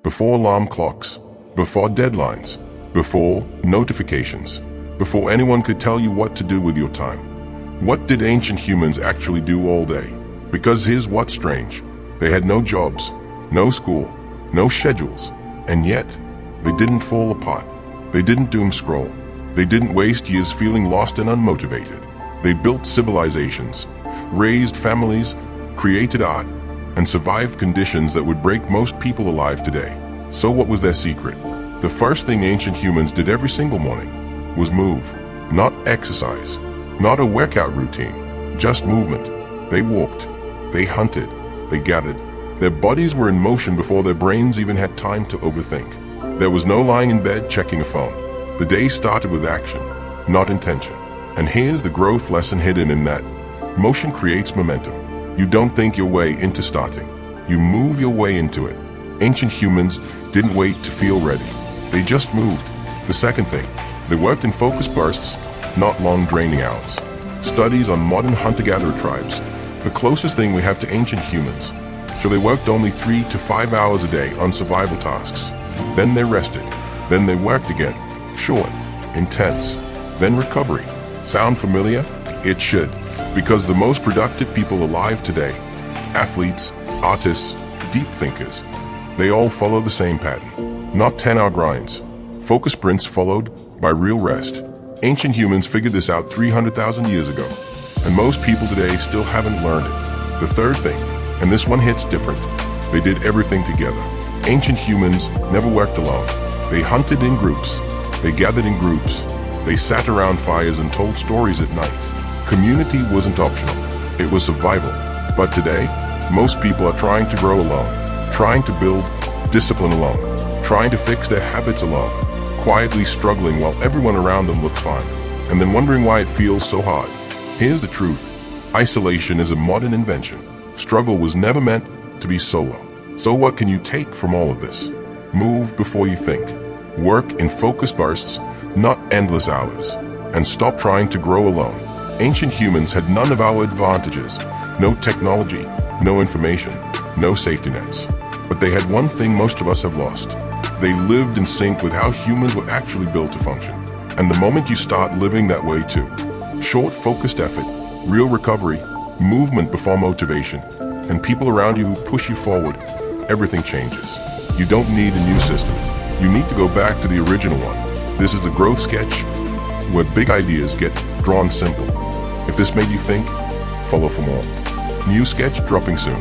before alarm clocks, before deadlines, before notifications, before anyone could tell you what to do with your time. What did ancient humans actually do all day? Because here's what's strange. They had no jobs, no school, no schedules, and yet they didn't fall apart. They didn't doom scroll. They didn't waste years feeling lost and unmotivated. They built civilizations, raised families, created art, and survived conditions that would break most people alive today. So what was their secret? The first thing ancient humans did every single morning was move, not exercise, not a workout routine, just movement. They walked, they hunted, they gathered. Their bodies were in motion before their brains even had time to overthink. There was no lying in bed checking a phone. The day started with action, not intention. And here's the growth lesson hidden in that. Motion creates momentum. You don't think your way into starting. You move your way into it. Ancient humans didn't wait to feel ready. They just moved. The second thing, they worked in focus bursts, not long draining hours. Studies on modern hunter-gatherer tribes, the closest thing we have to ancient humans, show they worked only 3 to 5 hours a day on survival tasks. Then they rested. Then they worked again. Short, intense, then recovery. Sound familiar? It should, because the most productive people alive today, athletes, artists, deep thinkers, they all follow the same pattern. Not 10-hour grinds. Focus sprints followed by real rest. Ancient humans figured this out 300,000 years ago, and most people today still haven't learned it. The third thing, and this one hits different, they did everything together. Ancient humans never worked alone. They hunted in groups. They gathered in groups. They sat around fires and told stories at night. Community wasn't optional. It was survival. But today, most people are trying to grow alone, trying to build discipline alone, trying to fix their habits alone, quietly struggling while everyone around them looks fine, and then wondering why it feels so hard. Here's the truth. Isolation is a modern invention. Struggle was never meant to be solo. So what can you take from all of this? Move before you think. Work in focused bursts, not endless hours. And stop trying to grow alone. Ancient humans had none of our advantages. No technology, no information, no safety nets. But they had one thing most of us have lost. They lived in sync with how humans were actually built to function. And the moment you start living that way too, short, focused effort, real recovery, movement before motivation, and people around you who push you forward, everything changes. You don't need a new system. You need to go back to the original one. This is the growth sketch where big ideas get drawn simple. If this made you think, follow for more. New sketch dropping soon.